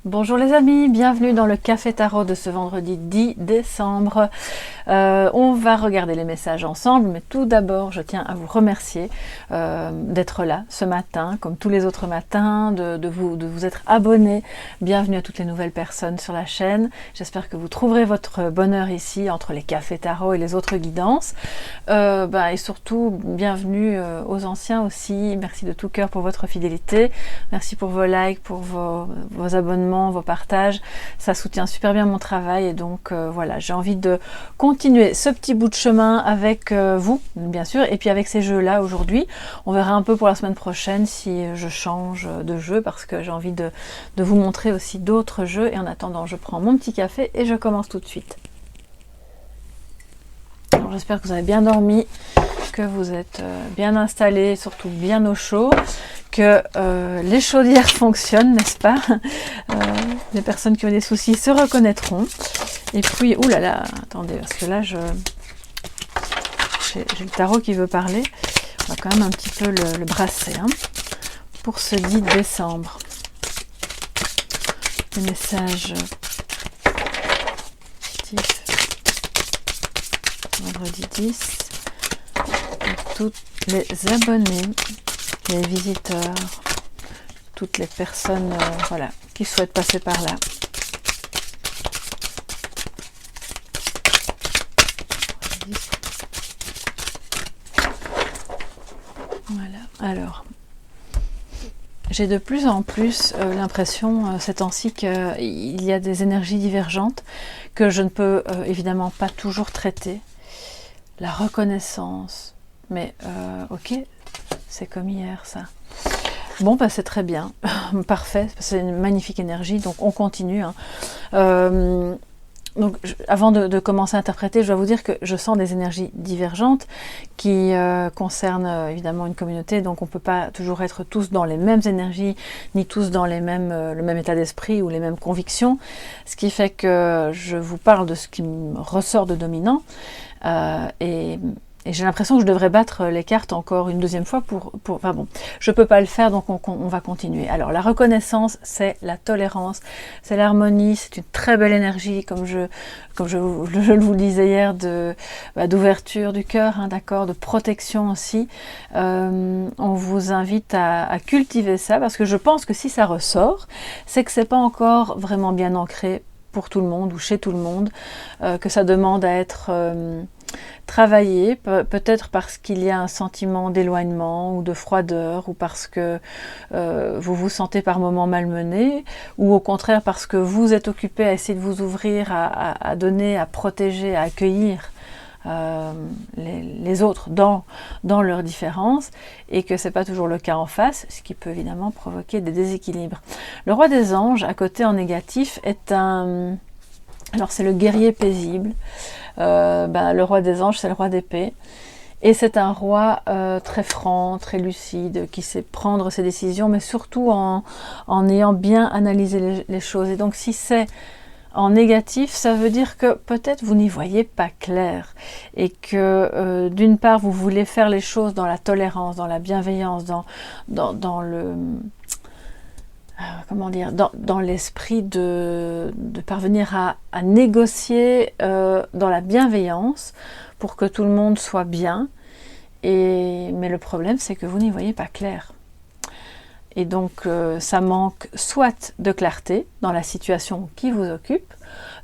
Bonjour les amis, bienvenue dans le Café Tarot de ce vendredi 10 décembre. On va regarder les messages ensemble, mais tout d'abord je tiens à vous remercier d'être là ce matin, comme tous les autres matins, de vous être abonnés. Bienvenue à toutes les nouvelles personnes sur la chaîne. J'espère que vous trouverez votre bonheur ici, entre les Cafés Tarot et les autres guidances. Et surtout, bienvenue aux anciens aussi. Merci de tout cœur pour votre fidélité. Merci pour vos likes, pour vos abonnements, vos partages, ça soutient super bien mon travail et donc voilà, j'ai envie de continuer ce petit bout de chemin avec vous, bien sûr, et puis avec ces jeux-là aujourd'hui. On verra un peu pour la semaine prochaine si je change de jeu parce que j'ai envie de vous montrer aussi d'autres jeux et en attendant, je prends mon petit café et je commence tout de suite. Alors, j'espère que vous avez bien dormi, que vous êtes bien installés, surtout bien au chaud, que les chaudières fonctionnent, n'est-ce pas? Les personnes qui ont des soucis se reconnaîtront. Et puis, oulala, attendez, parce que là, j'ai le tarot qui veut parler. On va quand même un petit peu le brasser, hein, pour ce 10 décembre. Les messages positifs. Vendredi 10. Pour toutes les abonnés, les visiteurs, toutes les personnes voilà, qui souhaitent passer par là. Voilà, alors, j'ai de plus en plus l'impression ces temps-ci qu'il y a des énergies divergentes que je ne peux évidemment pas toujours traiter. La reconnaissance, mais ok, c'est comme hier ça. Bon, bah, c'est très bien, parfait, c'est une magnifique énergie, donc on continue. Hein. Donc, avant de commencer à interpréter, je dois vous dire que je sens des énergies divergentes qui concernent évidemment une communauté, donc on ne peut pas toujours être tous dans les mêmes énergies, ni tous dans le même état d'esprit ou les mêmes convictions, ce qui fait que je vous parle de ce qui me ressort de dominant, et j'ai l'impression que je devrais battre les cartes encore une deuxième fois enfin bon, je peux pas le faire, donc on va continuer. Alors, la reconnaissance, c'est la tolérance, c'est l'harmonie, c'est une très belle énergie, comme je vous le disais hier, d'ouverture du cœur, hein, d'accord, de protection aussi. On vous invite à cultiver ça, parce que je pense que si ça ressort, c'est que c'est pas encore vraiment bien ancré pour tout le monde ou chez tout le monde, que ça demande à être travailler, peut-être parce qu'il y a un sentiment d'éloignement ou de froideur, ou parce que vous vous sentez par moments malmené, ou au contraire parce que vous êtes occupé à essayer de vous ouvrir, à donner, à protéger, à accueillir les autres dans leurs différences, et que c'est pas toujours le cas en face, ce qui peut évidemment provoquer des déséquilibres. Le roi des anges, à côté en négatif, est un... Alors c'est le guerrier paisible. Le roi des anges, c'est le roi d'épée. Et c'est un roi très franc, très lucide, qui sait prendre ses décisions, mais surtout en ayant bien analysé les choses. Et donc si c'est en négatif, ça veut dire que peut-être vous n'y voyez pas clair. Et que d'une part, vous voulez faire les choses dans la tolérance, dans la bienveillance, dans le... comment dire, dans l'esprit de parvenir à négocier dans la bienveillance pour que tout le monde soit bien. Mais le problème, c'est que vous n'y voyez pas clair. Et donc, ça manque soit de clarté dans la situation qui vous occupe,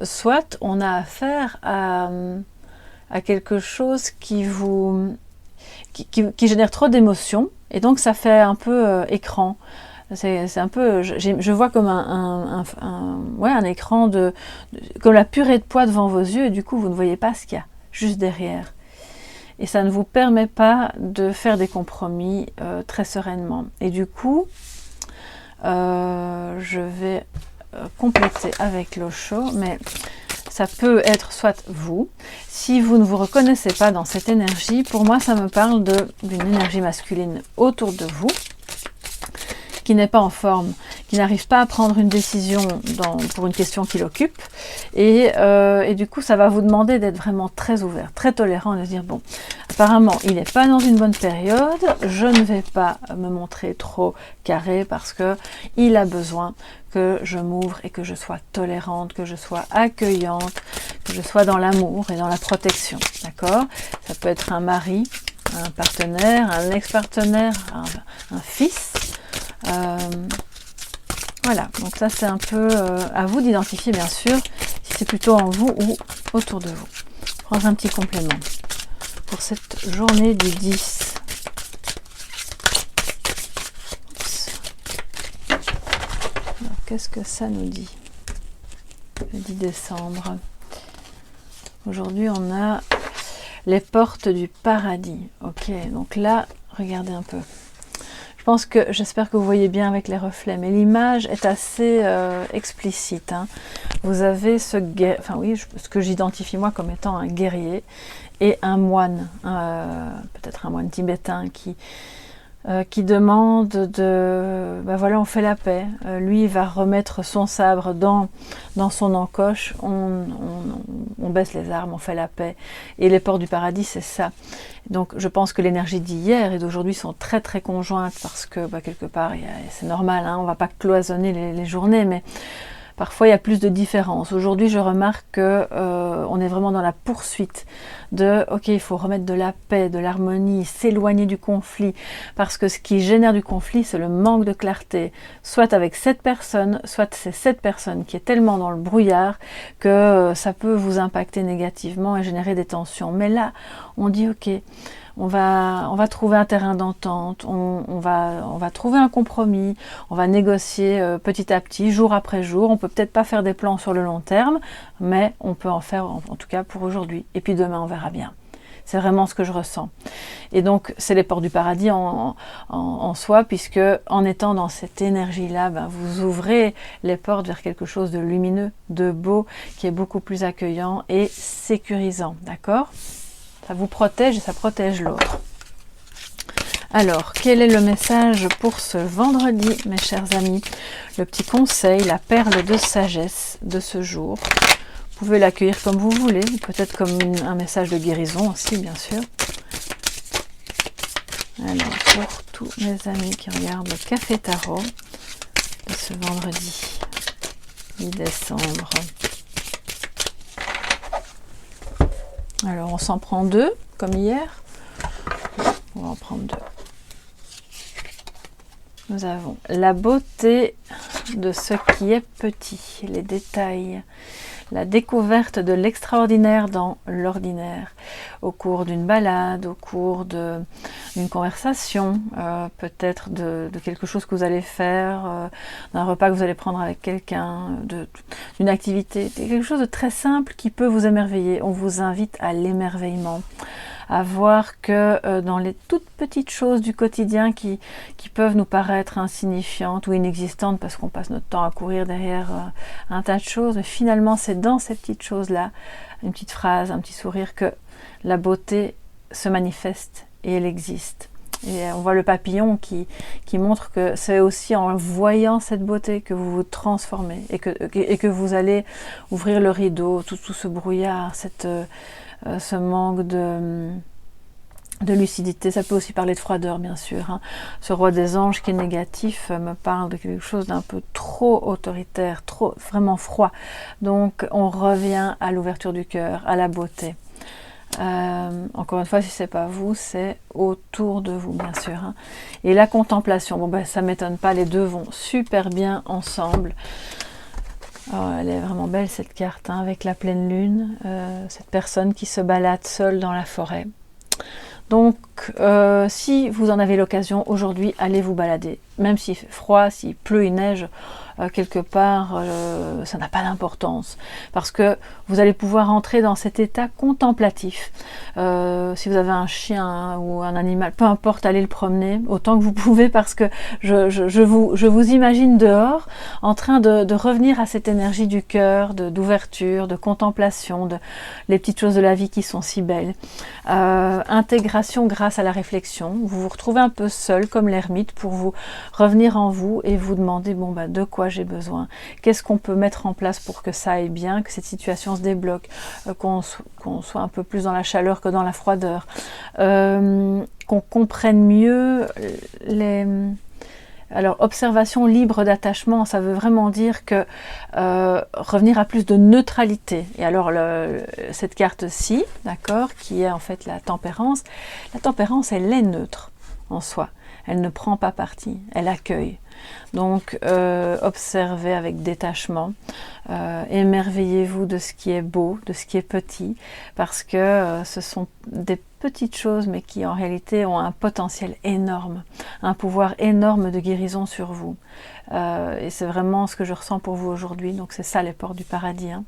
soit on a affaire à quelque chose qui génère trop d'émotions, et donc ça fait un peu écran. C'est un peu, je vois comme un écran comme la purée de pois devant vos yeux, et du coup vous ne voyez pas ce qu'il y a juste derrière. Et ça ne vous permet pas de faire des compromis très sereinement. Et du coup, je vais compléter avec l'eau chaude, mais ça peut être soit vous. Si vous ne vous reconnaissez pas dans cette énergie, pour moi ça me parle d'une énergie masculine autour de vous, qui n'est pas en forme, qui n'arrive pas à prendre une décision pour une question qui l'occupe. Et du coup, ça va vous demander d'être vraiment très ouvert, très tolérant, de se dire, bon, apparemment, il n'est pas dans une bonne période, je ne vais pas me montrer trop carré parce que il a besoin que je m'ouvre et que je sois tolérante, que je sois accueillante, que je sois dans l'amour et dans la protection, d'accord? Ça peut être un mari, un partenaire, un ex-partenaire, un fils. Voilà, donc ça c'est un peu à vous d'identifier bien sûr si c'est plutôt en vous ou autour de vous. Prendre un petit complément pour cette journée du 10. Alors qu'est-ce que ça nous dit? Le 10 décembre. Aujourd'hui on a les portes du paradis. Ok, donc là, regardez un peu. J'espère que vous voyez bien avec les reflets, mais l'image est assez explicite. Hein. Vous avez ce que j'identifie moi comme étant un guerrier et un moine, peut-être un moine tibétain qui demande voilà, on fait la paix. Lui, il va remettre son sabre dans son encoche, on baisse les armes, on fait la paix. Et les portes du paradis, c'est ça. Donc, je pense que l'énergie d'hier et d'aujourd'hui sont très, très conjointes parce que, quelque part, c'est normal, hein, on ne va pas cloisonner les journées, mais parfois, il y a plus de différences. Aujourd'hui, je remarque qu'on est vraiment dans la poursuite de « ok, il faut remettre de la paix, de l'harmonie, s'éloigner du conflit ». Parce que ce qui génère du conflit, c'est le manque de clarté. Soit avec cette personne, soit c'est cette personne qui est tellement dans le brouillard que ça peut vous impacter négativement et générer des tensions. Mais là, on dit « ok ». On va trouver un terrain d'entente, on va trouver un compromis, on va négocier petit à petit, jour après jour. On peut peut-être pas faire des plans sur le long terme, mais on peut en faire en tout cas pour aujourd'hui. Et puis demain, on verra bien. C'est vraiment ce que je ressens. Et donc, c'est les portes du paradis en soi, puisque en étant dans cette énergie-là, vous ouvrez les portes vers quelque chose de lumineux, de beau, qui est beaucoup plus accueillant et sécurisant. D'accord ? Ça vous protège et ça protège l'autre. Alors, quel est le message pour ce vendredi, mes chers amis? Le petit conseil, la perle de sagesse de ce jour. Vous pouvez l'accueillir comme vous voulez, peut-être comme un message de guérison aussi, bien sûr. Alors, pour tous mes amis qui regardent le Café Tarot de ce vendredi 10 décembre. Alors, on s'en prend 2, comme hier. On va en prendre 2. Nous avons la beauté de ce qui est petit, les détails, la découverte de l'extraordinaire dans l'ordinaire, au cours d'une balade, au cours d'une conversation, peut-être de quelque chose que vous allez faire, d'un repas que vous allez prendre avec quelqu'un, d'une activité, quelque chose de très simple qui peut vous émerveiller. On vous invite à l'émerveillement, à voir que dans les toutes petites choses du quotidien qui peuvent nous paraître insignifiantes ou inexistantes parce qu'on passe notre temps à courir derrière un tas de choses, mais finalement c'est dans ces petites choses-là, une petite phrase, un petit sourire, que la beauté se manifeste et elle existe. Et on voit le papillon qui montre que c'est aussi en voyant cette beauté que vous vous transformez et que vous allez ouvrir le rideau, tout ce brouillard, ce manque de lucidité. Ça peut aussi parler de froideur, bien sûr. Hein. Ce roi des anges qui est négatif me parle de quelque chose d'un peu trop autoritaire, trop vraiment froid. Donc on revient à l'ouverture du cœur, à la beauté. Encore une fois, si c'est pas vous, c'est autour de vous, bien sûr. Hein. Et la contemplation, ça m'étonne pas, les deux vont super bien ensemble. Oh, elle est vraiment belle cette carte, hein, avec la pleine lune, cette personne qui se balade seule dans la forêt. Donc, si vous en avez l'occasion aujourd'hui, allez vous balader. Même s'il fait froid, s'il pleut, il neige, quelque part, ça n'a pas d'importance. Parce que vous allez pouvoir entrer dans cet état contemplatif. Si vous avez un chien ou un animal, peu importe, allez le promener autant que vous pouvez, parce que je vous imagine dehors, en train de revenir à cette énergie du cœur, d'ouverture, de contemplation, les petites choses de la vie qui sont si belles. Intégration grâce à la réflexion. Vous vous retrouvez un peu seul, comme l'ermite, pour vous revenir en vous et vous demander, bon, bah, de quoi j'ai besoin, qu'est-ce qu'on peut mettre en place pour que ça aille bien, que cette situation se débloque, qu'on soit un peu plus dans la chaleur que dans la froideur, qu'on comprenne mieux les... Alors, observation libre d'attachement, ça veut vraiment dire que revenir à plus de neutralité. Et alors, cette carte-ci, d'accord, qui est en fait la tempérance, elle est neutre en soi. Elle ne prend pas parti, elle accueille. Donc, observez avec détachement, émerveillez-vous de ce qui est beau, de ce qui est petit, parce que ce sont des petites choses, mais qui en réalité ont un potentiel énorme, un pouvoir énorme de guérison sur vous. Et c'est vraiment ce que je ressens pour vous aujourd'hui, donc c'est ça les portes du paradis. Hein.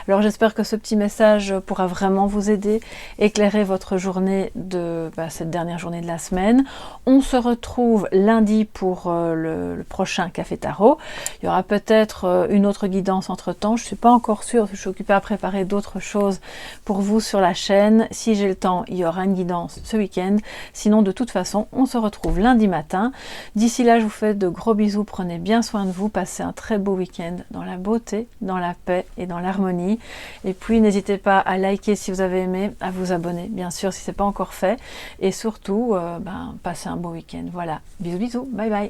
Alors j'espère que ce petit message pourra vraiment vous aider, éclairer votre journée de cette dernière journée de la semaine. On se retrouve lundi pour le prochain Café Tarot. Il y aura peut-être une autre guidance entre-temps, je ne suis pas encore sûre, je suis occupée à préparer d'autres choses pour vous sur la chaîne. Si j'ai le temps, il y aura une guidance ce week-end. Sinon, de toute façon, on se retrouve lundi matin. D'ici là, je vous fais de gros bisous, prenez bien soin de vous, passez un très beau week-end dans la beauté, dans la paix et dans l'harmonie. Et puis, n'hésitez pas à liker si vous avez aimé, à vous abonner, bien sûr, si ce n'est pas encore fait. Et surtout, passez un beau week-end. Voilà, bisous, bisous, bye bye.